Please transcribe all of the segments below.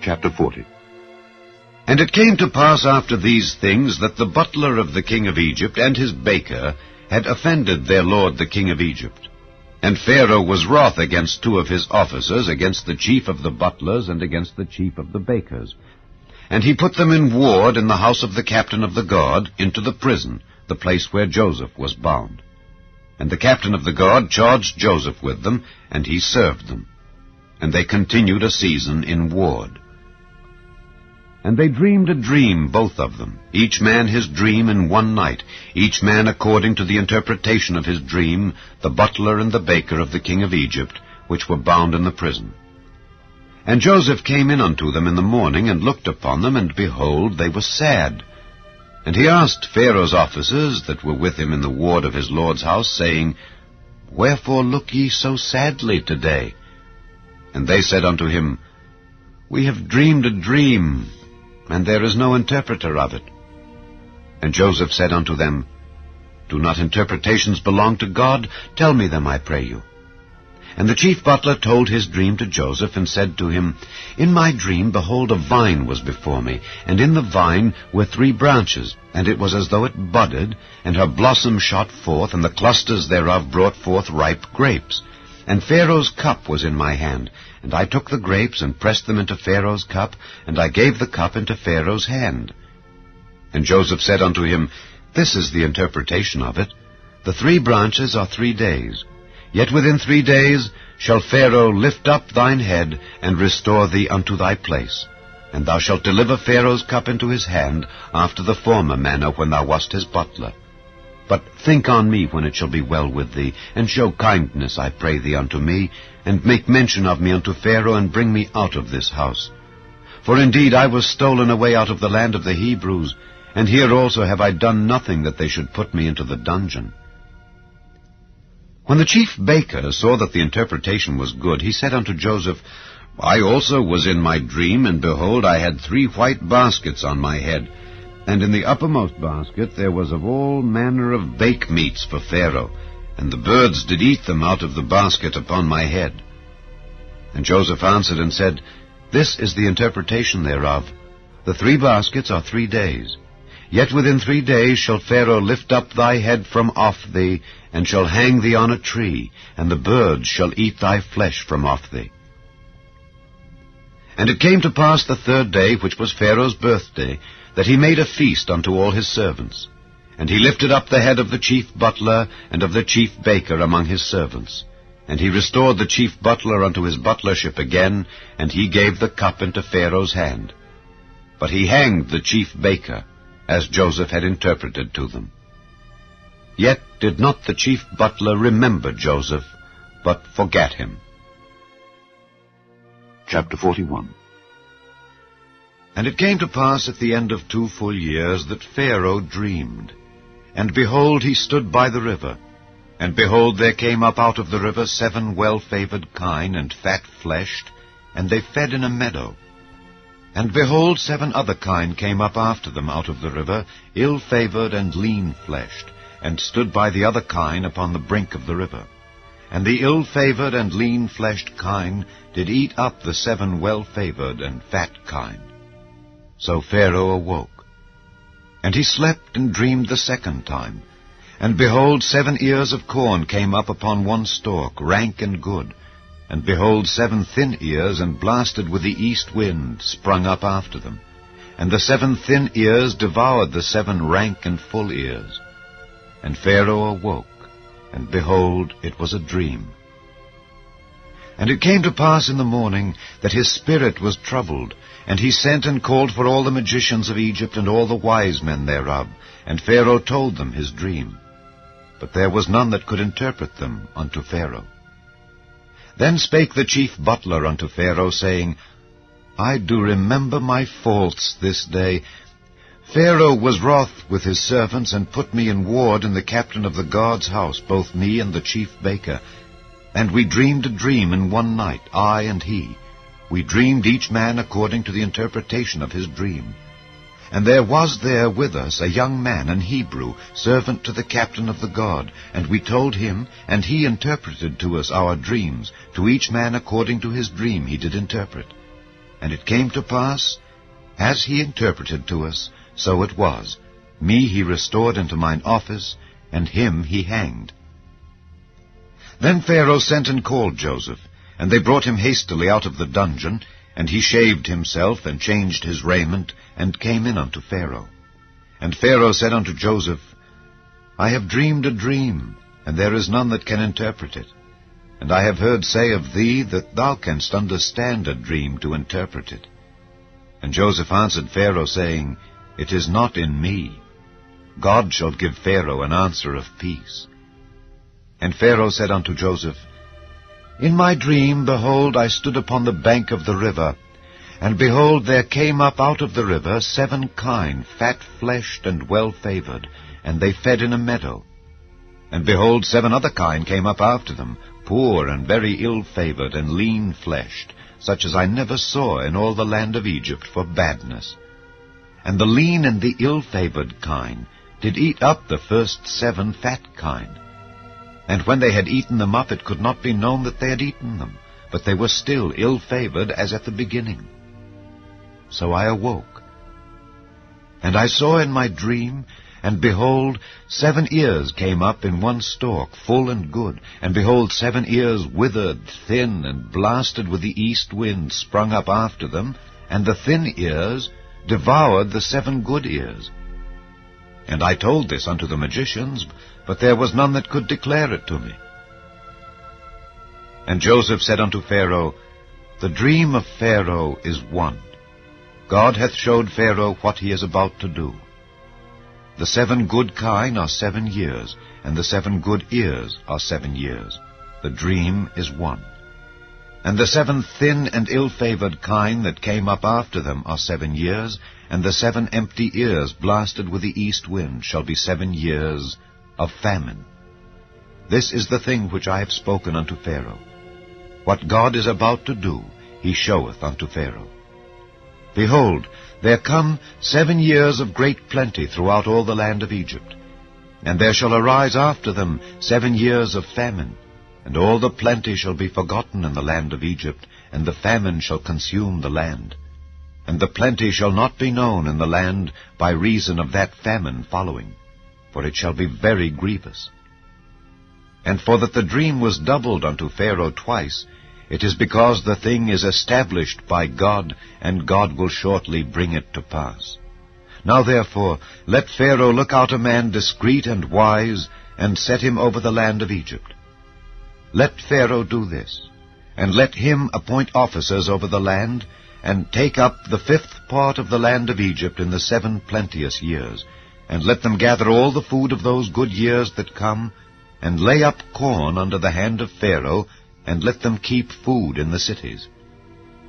Chapter 40. And it came to pass after these things that the butler of the king of Egypt and his baker had offended their lord the king of Egypt. And Pharaoh was wroth against two of his officers, against the chief of the butlers and against the chief of the bakers. And he put them in ward in the house of the captain of the guard into the prison, the place where Joseph was bound. And the captain of the guard charged Joseph with them, and he served them. And they continued a season in ward. And they dreamed a dream, both of them, each man his dream in one night, each man according to the interpretation of his dream, the butler and the baker of the king of Egypt, which were bound in the prison. And Joseph came in unto them in the morning, and looked upon them, and behold, they were sad. And he asked Pharaoh's officers that were with him in the ward of his lord's house, saying, Wherefore look ye so sadly today? And they said unto him, We have dreamed a dream, and there is no interpreter of it. And Joseph said unto them, Do not interpretations belong to God? Tell me them, I pray you. And the chief butler told his dream to Joseph, and said to him, In my dream, behold, a vine was before me, and in the vine were 3 branches, and it was as though it budded, and her blossom shot forth, and the clusters thereof brought forth ripe grapes. And Pharaoh's cup was in my hand, and I took the grapes, and pressed them into Pharaoh's cup, and I gave the cup into Pharaoh's hand. And Joseph said unto him, This is the interpretation of it. The 3 branches are 3 days. Yet within 3 days shall Pharaoh lift up thine head, and restore thee unto thy place. And thou shalt deliver Pharaoh's cup into his hand, after the former manner when thou wast his butler. But think on me when it shall be well with thee, and show kindness, I pray thee, unto me, and make mention of me unto Pharaoh, and bring me out of this house. For indeed I was stolen away out of the land of the Hebrews, and here also have I done nothing that they should put me into the dungeon. When the chief baker saw that the interpretation was good, he said unto Joseph, I also was in my dream, and behold, I had 3 white baskets on my head, and in the uppermost basket there was of all manner of bake meats for Pharaoh, and the birds did eat them out of the basket upon my head. And Joseph answered and said, This is the interpretation thereof. The 3 baskets are 3 days. Yet within 3 days shall Pharaoh lift up thy head from off thee, and shall hang thee on a tree, and the birds shall eat thy flesh from off thee. And it came to pass the 3rd day, which was Pharaoh's birthday, that he made a feast unto all his servants. And he lifted up the head of the chief butler and of the chief baker among his servants. And he restored the chief butler unto his butlership again, and he gave the cup into Pharaoh's hand. But he hanged the chief baker, as Joseph had interpreted to them. Yet did not the chief butler remember Joseph, but forgat him. Chapter 41. And it came to pass at the end of 2 full years that Pharaoh dreamed. And behold, he stood by the river. And behold, there came up out of the river 7 well-favored kine and fat-fleshed, and they fed in a meadow. And behold, 7 other kine came up after them out of the river, ill-favored and lean-fleshed, and stood by the other kine upon the brink of the river. And the ill-favored and lean-fleshed kine did eat up the 7 well-favored and fat kine. So Pharaoh awoke. And he slept and dreamed the 2nd time. And behold, 7 ears of corn came up upon one stalk, rank and good. And behold, 7 thin ears, and blasted with the east wind, sprung up after them. And the 7 thin ears devoured the 7 rank and full ears. And Pharaoh awoke, and behold, it was a dream. And it came to pass in the morning that his spirit was troubled, and he sent and called for all the magicians of Egypt and all the wise men thereof, and Pharaoh told them his dream. But there was none that could interpret them unto Pharaoh. Then spake the chief butler unto Pharaoh, saying, I do remember my faults this day. Pharaoh was wroth with his servants, and put me in ward in the captain of the guard's house, both me and the chief baker. And we dreamed a dream in one night, I and he. We dreamed each man according to the interpretation of his dream. And there was there with us a young man, an Hebrew, servant to the captain of the guard. And we told him, and he interpreted to us our dreams. To each man according to his dream he did interpret. And it came to pass, as he interpreted to us, so it was. Me he restored into mine office, and him he hanged. Then Pharaoh sent and called Joseph, and they brought him hastily out of the dungeon, and he shaved himself, and changed his raiment, and came in unto Pharaoh. And Pharaoh said unto Joseph, I have dreamed a dream, and there is none that can interpret it. And I have heard say of thee that thou canst understand a dream to interpret it. And Joseph answered Pharaoh, saying, It is not in me. God shall give Pharaoh an answer of peace. And Pharaoh said unto Joseph, In my dream, behold, I stood upon the bank of the river, and behold, there came up out of the river 7 kine, fat-fleshed and well-favored, and they fed in a meadow. And behold, 7 other kine came up after them, poor and very ill-favored and lean-fleshed, such as I never saw in all the land of Egypt for badness. And the lean and the ill-favored kine did eat up the first 7 fat kine. And when they had eaten them up, it could not be known that they had eaten them, but they were still ill-favored as at the beginning. So I awoke. And I saw in my dream, and behold, 7 ears came up in one stalk, full and good. And behold, 7 ears withered, thin, and blasted with the east wind sprung up after them, and the thin ears devoured the 7 good ears. And I told this unto the magicians, but there was none that could declare it to me. And Joseph said unto Pharaoh, The dream of Pharaoh is one. God hath showed Pharaoh what he is about to do. The 7 good kine are 7 years, and the 7 good ears are 7 years. The dream is one. And the 7 thin and ill-favored kine that came up after them are 7 years, and the 7 empty ears blasted with the east wind shall be 7 years of famine. This is the thing which I have spoken unto Pharaoh. What God is about to do, he showeth unto Pharaoh. Behold, there come 7 years of great plenty throughout all the land of Egypt. And there shall arise after them 7 years of famine, and all the plenty shall be forgotten in the land of Egypt, and the famine shall consume the land. And the plenty shall not be known in the land by reason of that famine following, for it shall be very grievous. And for that the dream was doubled unto Pharaoh twice, it is because the thing is established by God, and God will shortly bring it to pass. Now therefore, let Pharaoh look out a man discreet and wise, and set him over the land of Egypt. Let Pharaoh do this, and let him appoint officers over the land, and take up the 5th part of the land of Egypt in the 7 plenteous years, and let them gather all the food of those good years that come, and lay up corn under the hand of Pharaoh, and let them keep food in the cities.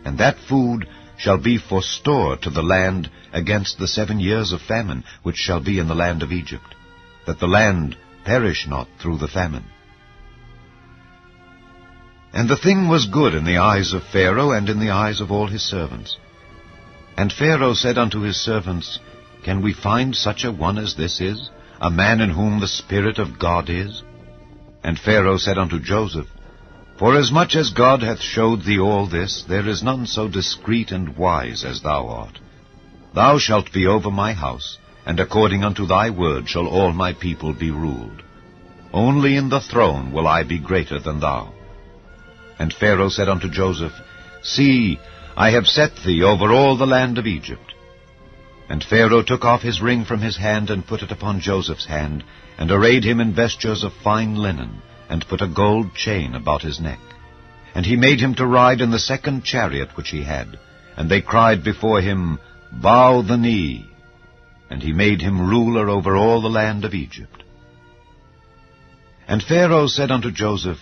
And that food shall be for store to the land against the 7 years of famine, which shall be in the land of Egypt, that the land perish not through the famine. And the thing was good in the eyes of Pharaoh, and in the eyes of all his servants. And Pharaoh said unto his servants, Can we find such a one as this is, a man in whom the Spirit of God is? And Pharaoh said unto Joseph, Forasmuch as God hath showed thee all this, there is none so discreet and wise as thou art. Thou shalt be over my house, and according unto thy word shall all my people be ruled. Only in the throne will I be greater than thou. And Pharaoh said unto Joseph, See, I have set thee over all the land of Egypt. And Pharaoh took off his ring from his hand, and put it upon Joseph's hand, and arrayed him in vestures of fine linen, and put a gold chain about his neck. And he made him to ride in the 2nd chariot which he had. And they cried before him, Bow the knee. And he made him ruler over all the land of Egypt. And Pharaoh said unto Joseph,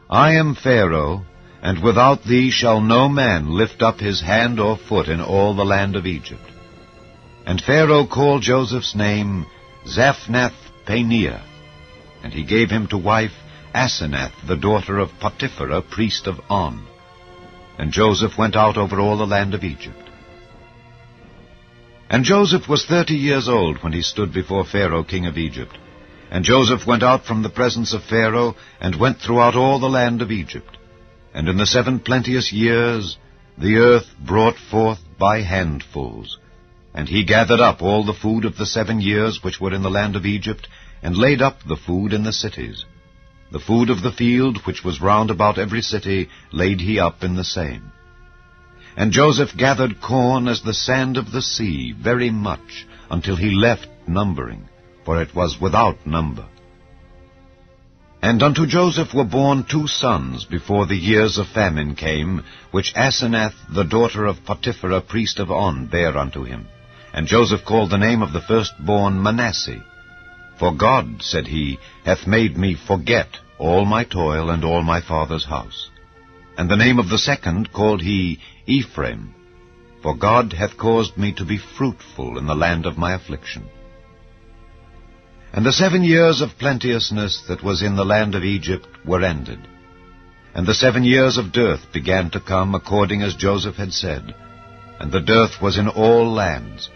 I am Pharaoh, and without thee shall no man lift up his hand or foot in all the land of Egypt. And Pharaoh called Joseph's name Zaphnath-Paneah, and he gave him to wife Asenath, the daughter of Potiphera, priest of On. And Joseph went out over all the land of Egypt. And Joseph was 30 years old when he stood before Pharaoh king of Egypt. And Joseph went out from the presence of Pharaoh, and went throughout all the land of Egypt. And in the 7 plenteous years the earth brought forth by handfuls. And he gathered up all the food of the 7 years which were in the land of Egypt, and laid up the food in the cities. The food of the field, which was round about every city, laid he up in the same. And Joseph gathered corn as the sand of the sea, very much, until he left numbering, for it was without number. And unto Joseph were born 2 sons before the years of famine came, which Asenath the daughter of Potiphera priest of On bare unto him. And Joseph called the name of the firstborn Manasseh. For God, said he, hath made me forget all my toil and all my father's house. And the name of the second called he Ephraim, for God hath caused me to be fruitful in the land of my affliction. And the 7 years of plenteousness that was in the land of Egypt were ended. And the 7 years of dearth began to come, according as Joseph had said. And the dearth was in all lands,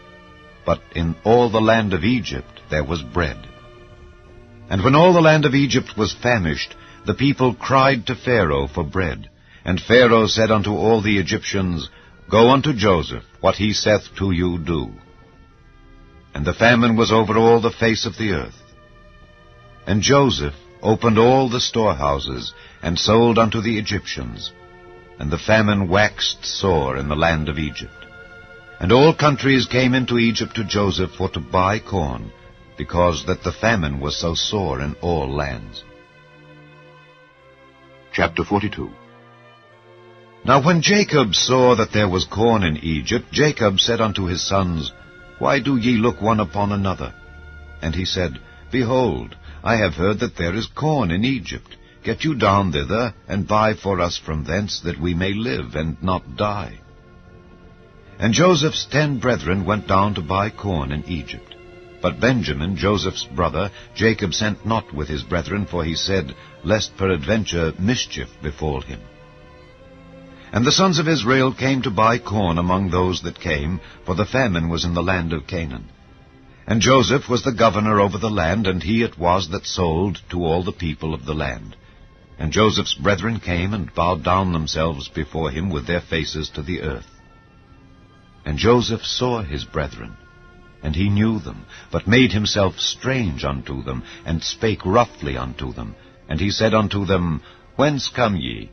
but in all the land of Egypt there was bread. And when all the land of Egypt was famished, the people cried to Pharaoh for bread. And Pharaoh said unto all the Egyptians, Go unto Joseph, what he saith to you do. And the famine was over all the face of the earth. And Joseph opened all the storehouses, and sold unto the Egyptians. And the famine waxed sore in the land of Egypt. And all countries came into Egypt to Joseph for to buy corn, because that the famine was so sore in all lands. Chapter 42. Now when Jacob saw that there was corn in Egypt, Jacob said unto his sons, Why do ye look one upon another? And he said, Behold, I have heard that there is corn in Egypt. Get you down thither, and buy for us from thence, that we may live, and not die. And Joseph's 10 brethren went down to buy corn in Egypt. But Benjamin, Joseph's brother, Jacob sent not with his brethren, for he said, Lest peradventure mischief befall him. And the sons of Israel came to buy corn among those that came, for the famine was in the land of Canaan. And Joseph was the governor over the land, and he it was that sold to all the people of the land. And Joseph's brethren came and bowed down themselves before him with their faces to the earth. And Joseph saw his brethren, and he knew them, but made himself strange unto them, and spake roughly unto them. And he said unto them, Whence come ye?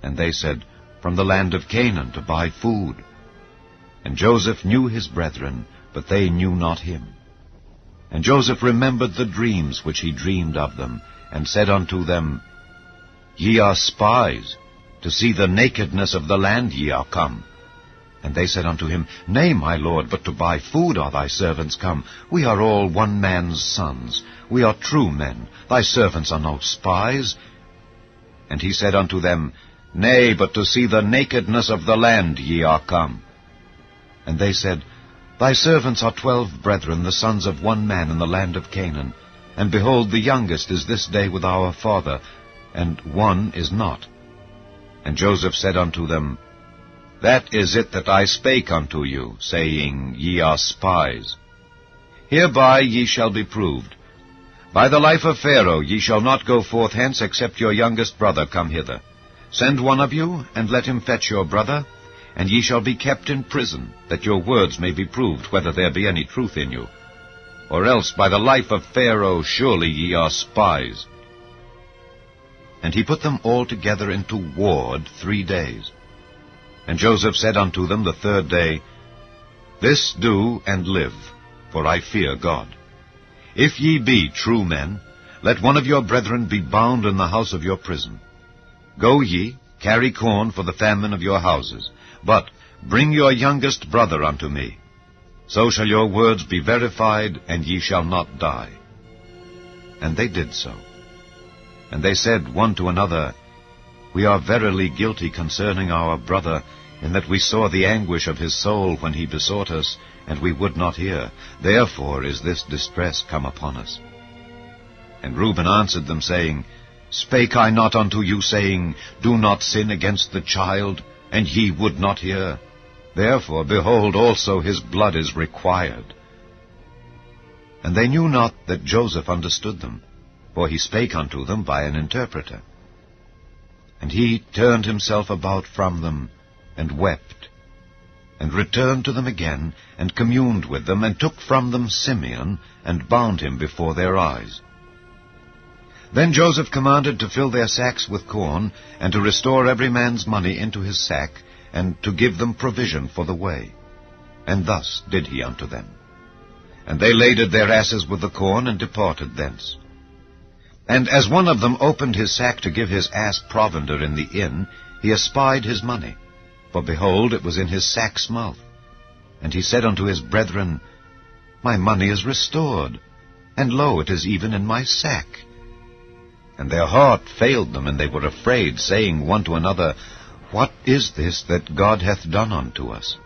And they said, From the land of Canaan, to buy food. And Joseph knew his brethren, but they knew not him. And Joseph remembered the dreams which he dreamed of them, and said unto them, Ye are spies, to see the nakedness of the land ye are come. And they said unto him, Nay, my lord, but to buy food are thy servants come. We are all one man's sons. We are true men. Thy servants are no spies. And he said unto them, Nay, but to see the nakedness of the land ye are come. And they said, Thy servants are 12 brethren, the sons of one man in the land of Canaan. And behold, the youngest is this day with our father, and one is not. And Joseph said unto them, That is it that I spake unto you, saying, Ye are spies. Hereby ye shall be proved. By the life of Pharaoh ye shall not go forth hence, except your youngest brother come hither. Send one of you, and let him fetch your brother, and ye shall be kept in prison, that your words may be proved whether there be any truth in you. Or else by the life of Pharaoh surely ye are spies. And he put them all together into ward 3 days. And Joseph said unto them the 3rd day, This do and live, for I fear God. If ye be true men, let one of your brethren be bound in the house of your prison. Go ye, carry corn for the famine of your houses, but bring your youngest brother unto me. So shall your words be verified, and ye shall not die. And they did so. And they said one to another, We are verily guilty concerning our brother, in that we saw the anguish of his soul when he besought us, and we would not hear. Therefore is this distress come upon us. And Reuben answered them, saying, Spake I not unto you, saying, Do not sin against the child, and ye would not hear? Therefore, behold, also his blood is required. And they knew not that Joseph understood them, for he spake unto them by an interpreter. And he turned himself about from them, and wept, and returned to them again, and communed with them, and took from them Simeon, and bound him before their eyes. Then Joseph commanded to fill their sacks with corn, and to restore every man's money into his sack, and to give them provision for the way. And thus did he unto them. And they laded their asses with the corn, and departed thence. And as one of them opened his sack to give his ass provender in the inn, he espied his money, for behold, it was in his sack's mouth. And he said unto his brethren, My money is restored, and lo, it is even in my sack. And their heart failed them, and they were afraid, saying one to another, What is this that God hath done unto us?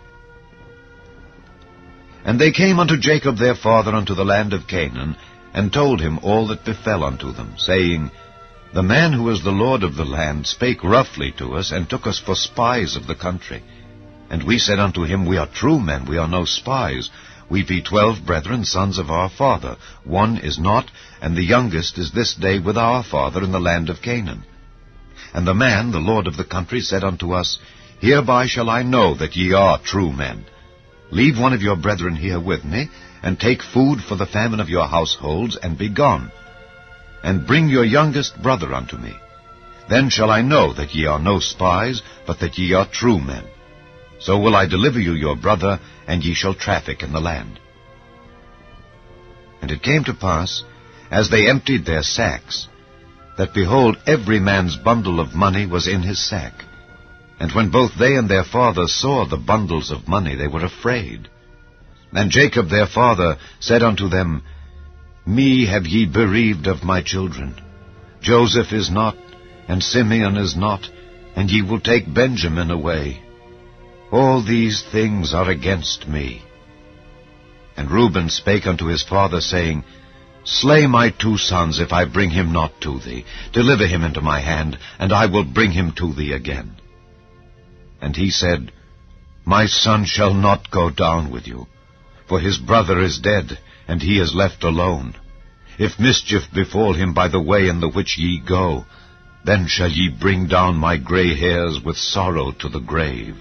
And they came unto Jacob their father unto the land of Canaan, and told him all that befell unto them, saying, The man who is the Lord of the land spake roughly to us, and took us for spies of the country. And we said unto him, We are true men, we are no spies. We be 12 brethren, sons of our father. One is not, and the youngest is this day with our father in the land of Canaan. And the man, the lord of the country, said unto us, Hereby shall I know that ye are true men. Leave one of your brethren here with me, and take food for the famine of your households, and be gone. And bring your youngest brother unto me. Then shall I know that ye are no spies, but that ye are true men. So will I deliver you your brother, and ye shall traffic in the land. And it came to pass, as they emptied their sacks, that behold, every man's bundle of money was in his sack. And when both they and their father saw the bundles of money, they were afraid. And Jacob their father said unto them, Me have ye bereaved of my children. Joseph is not, and Simeon is not, and ye will take Benjamin away. All these things are against me. And Reuben spake unto his father, saying, Slay my 2 sons, if I bring him not to thee. Deliver him into my hand, and I will bring him to thee again. And he said, My son shall not go down with you, for his brother is dead, and he is left alone. If mischief befall him by the way in the which ye go, then shall ye bring down my gray hairs with sorrow to the grave.